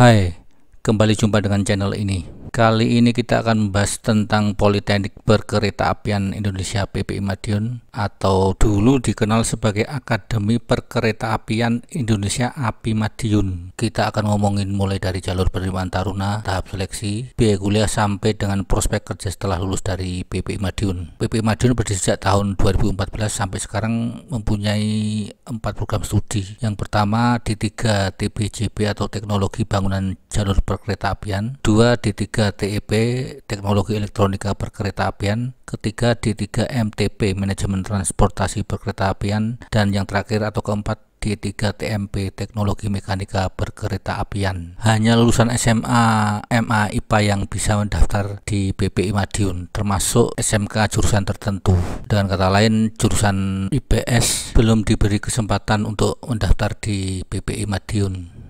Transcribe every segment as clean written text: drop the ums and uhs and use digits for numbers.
Hai, kembali jumpa dengan channel ini. Kali ini kita akan membahas tentang Politeknik Perkeretaapian Indonesia PPI Madiun, atau dulu dikenal sebagai Akademi Perkeretaapian Indonesia API Madiun. Kita akan ngomongin mulai dari jalur penerimaan taruna, tahap seleksi, biaya kuliah sampai dengan prospek kerja setelah lulus dari PPI Madiun. PPI Madiun berdiri sejak tahun 2014 sampai sekarang mempunyai 4 program studi. Yang pertama D3 TBJB atau Teknologi Bangunan Jalur Perkeretaapian, 2 D3 TEP Teknologi Elektronika Perkeretaapian, ketiga D3 MTP Manajemen Transportasi Perkeretaapian, dan yang terakhir atau keempat D3 TMP Teknologi Mekanika Perkeretaapian. Hanya lulusan SMA MA IPA yang bisa mendaftar di PPI Madiun, termasuk SMK jurusan tertentu. Dengan kata lain, jurusan IPS belum diberi kesempatan untuk mendaftar di PPI Madiun.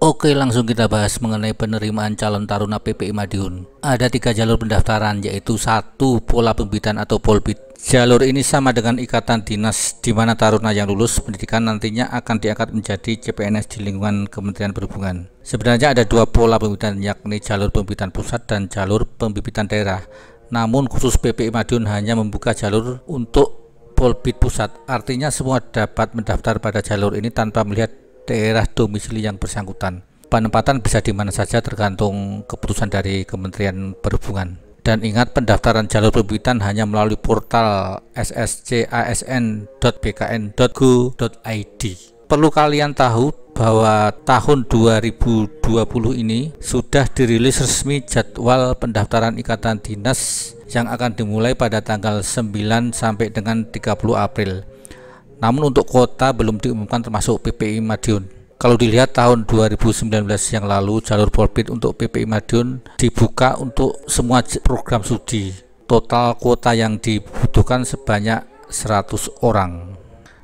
Oke, langsung kita bahas mengenai penerimaan calon taruna PPI Madiun. Ada 3 jalur pendaftaran, yaitu 1. Pola pembibitan atau Polbid. Jalur ini sama dengan ikatan dinas, di mana taruna yang lulus pendidikan nantinya akan diangkat menjadi CPNS di lingkungan Kementerian Perhubungan. Sebenarnya ada 2 pola pembibitan, yakni jalur pembibitan pusat dan jalur pembibitan daerah. Namun khusus PPI Madiun hanya membuka jalur untuk Polbid pusat. Artinya semua dapat mendaftar pada jalur ini tanpa melihat daerah domisili yang bersangkutan. Penempatan bisa di mana saja tergantung keputusan dari Kementerian Perhubungan. Dan ingat, pendaftaran jalur pembibitan hanya melalui portal sscasn.bkn.go.id. Perlu kalian tahu bahwa tahun 2020 ini sudah dirilis resmi jadwal pendaftaran ikatan dinas yang akan dimulai pada tanggal 9 sampai dengan 30 April. Namun untuk kota belum diumumkan termasuk PPI Madiun. Kalau dilihat tahun 2019 yang lalu, jalur Polbid untuk PPI Madiun dibuka untuk semua program studi. Total kuota yang dibutuhkan sebanyak 100 orang.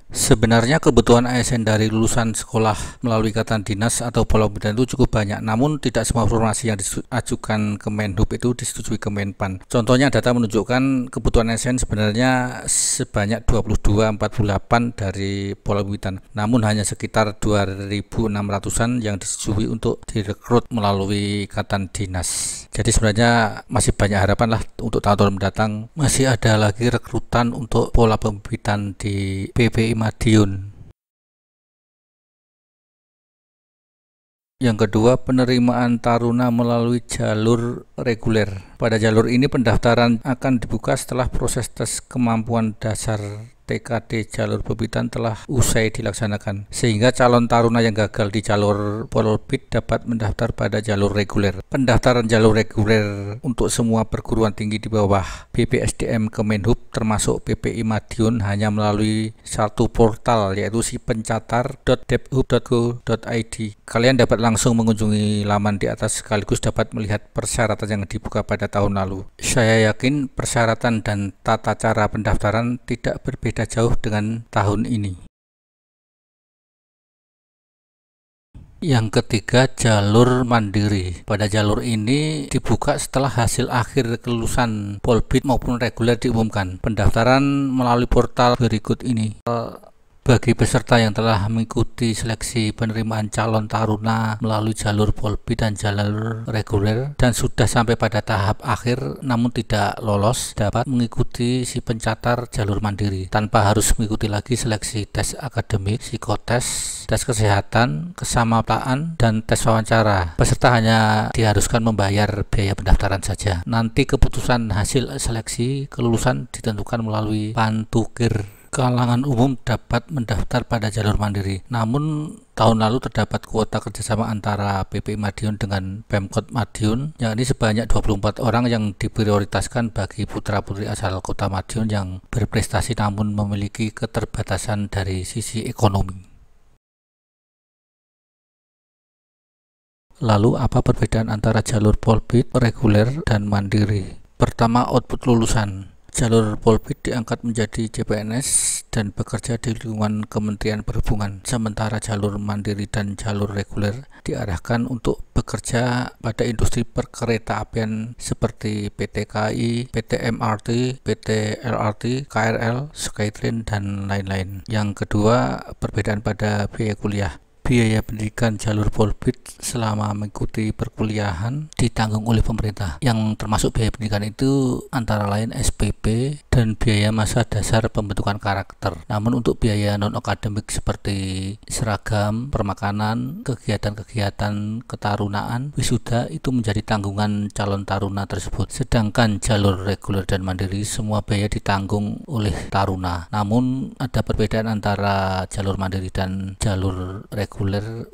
Sebenarnya kebutuhan ASN dari lulusan sekolah melalui ikatan dinas atau pola pembibitan itu cukup banyak, namun tidak semua informasi yang diajukan ke Menhub itu disetujui ke Menpan. Contohnya, data menunjukkan kebutuhan ASN sebenarnya sebanyak 2248 dari pola pembibitan, namun hanya sekitar 2600-an yang disetujui untuk direkrut melalui ikatan dinas. Jadi sebenarnya masih banyak harapan lah untuk tahun-tahun mendatang, masih ada lagi rekrutan untuk pola pembibitan di PPI Madiun. Yang kedua, penerimaan taruna melalui jalur reguler. Pada jalur ini pendaftaran akan dibuka setelah proses tes kemampuan dasar TKD jalur pembibitan telah usai dilaksanakan, sehingga calon taruna yang gagal di jalur Polbid dapat mendaftar pada jalur reguler. Pendaftaran jalur reguler untuk semua perguruan tinggi di bawah BPSDM Kemenhub termasuk PPI Madiun hanya melalui satu portal, yaitu sipencatar.debhub.go.id. Kalian dapat langsung mengunjungi laman di atas sekaligus dapat melihat persyaratan yang dibuka pada tahun lalu. Saya yakin persyaratan dan tata cara pendaftaran tidak berbeda jauh dengan tahun ini. Yang ketiga, jalur mandiri. Pada jalur ini dibuka setelah hasil akhir kelulusan Polbid maupun reguler diumumkan. Pendaftaran melalui portal berikut ini. Bagi peserta yang telah mengikuti seleksi penerimaan calon taruna melalui jalur Polbid dan jalur reguler dan sudah sampai pada tahap akhir namun tidak lolos, dapat mengikuti si pencatar jalur mandiri tanpa harus mengikuti lagi seleksi tes akademik, psikotes, tes kesehatan, kesamaptaan, dan tes wawancara. Peserta hanya diharuskan membayar biaya pendaftaran saja. Nanti keputusan hasil seleksi kelulusan ditentukan melalui Pantukir. Kalangan umum dapat mendaftar pada jalur mandiri. Namun tahun lalu terdapat kuota kerjasama antara PPI Madiun dengan Pemkot Madiun, yakni sebanyak 24 orang yang diprioritaskan bagi putra-putri asal kota Madiun yang berprestasi namun memiliki keterbatasan dari sisi ekonomi. Lalu apa perbedaan antara jalur Polbid, reguler, dan mandiri? Pertama, output lulusan. Jalur Polbid diangkat menjadi CPNS dan bekerja di lingkungan Kementerian Perhubungan, sementara jalur mandiri dan jalur reguler diarahkan untuk bekerja pada industri perkeretaapian seperti PT KAI, PT MRT, PT LRT, KRL, Skytrain, dan lain-lain. Yang kedua, perbedaan pada biaya kuliah. biaya pendidikan jalur Polbit selama mengikuti perkuliahan ditanggung oleh pemerintah. Yang termasuk biaya pendidikan itu antara lain SPP dan biaya masa dasar pembentukan karakter. Namun untuk biaya non-akademik seperti seragam, permakanan, kegiatan-kegiatan ketarunaan, wisuda itu menjadi tanggungan calon taruna tersebut. Sedangkan jalur reguler dan mandiri semua biaya ditanggung oleh taruna. Namun ada perbedaan antara jalur mandiri dan jalur reguler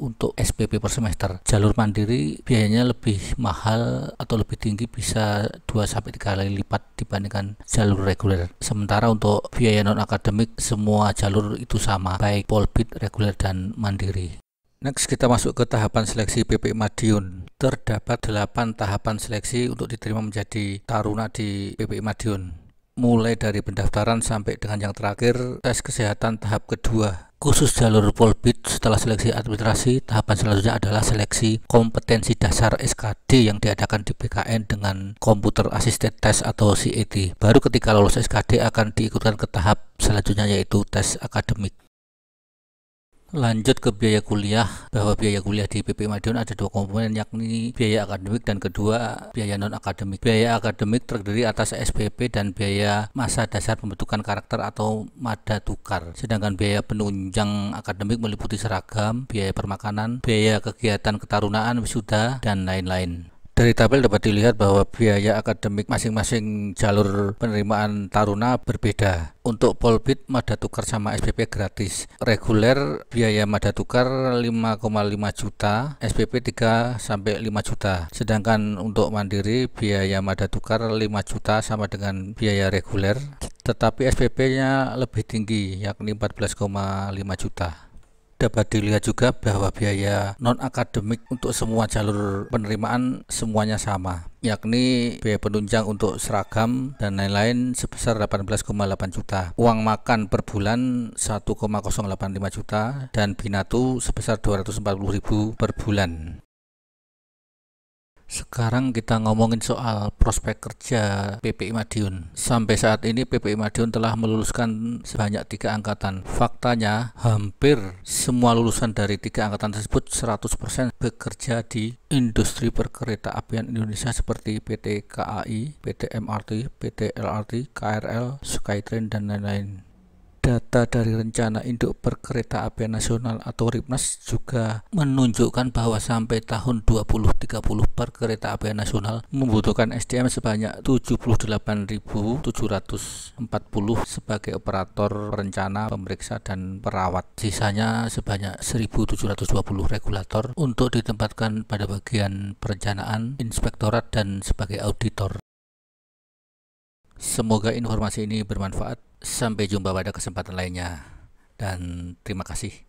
untuk SPP per semester. Jalur mandiri biayanya lebih mahal atau lebih tinggi, bisa 2-3 kali lipat dibandingkan jalur reguler. Sementara untuk biaya non akademik semua jalur itu sama, baik Polbit, reguler dan mandiri. Next kita masuk ke tahapan seleksi PPI Madiun. Terdapat 8 tahapan seleksi untuk diterima menjadi taruna di PPI Madiun. Mulai dari pendaftaran sampai dengan yang terakhir, tes kesehatan tahap kedua. Khusus jalur Polbit, setelah seleksi administrasi, tahapan selanjutnya adalah seleksi kompetensi dasar SKD yang diadakan di BKN dengan komputer assisted test atau CAT. Baru ketika lolos SKD akan diikutkan ke tahap selanjutnya, yaitu tes akademik. Lanjut ke biaya kuliah, bahwa biaya kuliah di PPI Madiun ada 2 komponen, yakni biaya akademik dan kedua biaya non-akademik. Biaya akademik terdiri atas SPP dan biaya masa dasar pembentukan karakter atau mada tukar. Sedangkan biaya penunjang akademik meliputi seragam, biaya permakanan, biaya kegiatan ketarunaan, wisuda, dan lain-lain. Dari tabel dapat dilihat bahwa biaya akademik masing-masing jalur penerimaan taruna berbeda. Untuk Polbit, mada tukar sama SPP gratis. Reguler biaya mada tukar 5,5 juta, SPP 3-5 juta. Sedangkan untuk mandiri biaya mada tukar 5 juta sama dengan biaya reguler, tetapi SPP-nya lebih tinggi, yakni 14,5 juta. Dapat dilihat juga bahwa biaya non-akademik untuk semua jalur penerimaan semuanya sama, yakni biaya penunjang untuk seragam dan lain-lain sebesar 18,8 juta. Uang makan per bulan 1,085 juta dan binatu sebesar 240.000 per bulan. Sekarang kita ngomongin soal prospek kerja PPI Madiun. Sampai saat ini PPI Madiun telah meluluskan sebanyak 3 angkatan. Faktanya hampir semua lulusan dari 3 angkatan tersebut 100% bekerja di industri perkeretaapian Indonesia seperti PT KAI, PT MRT, PT LRT, KRL, Skytrain, dan lain-lain. Data dari Rencana Induk Perkeretaapian Nasional atau RIPNAS juga menunjukkan bahwa sampai tahun 2030 Perkeretaapian Nasional membutuhkan SDM sebanyak 78.740 sebagai operator, perencana, pemeriksa, dan perawat. Sisanya sebanyak 1.720 regulator untuk ditempatkan pada bagian perencanaan, inspektorat, dan sebagai auditor. Semoga informasi ini bermanfaat. Sampai jumpa pada kesempatan lainnya, dan terima kasih.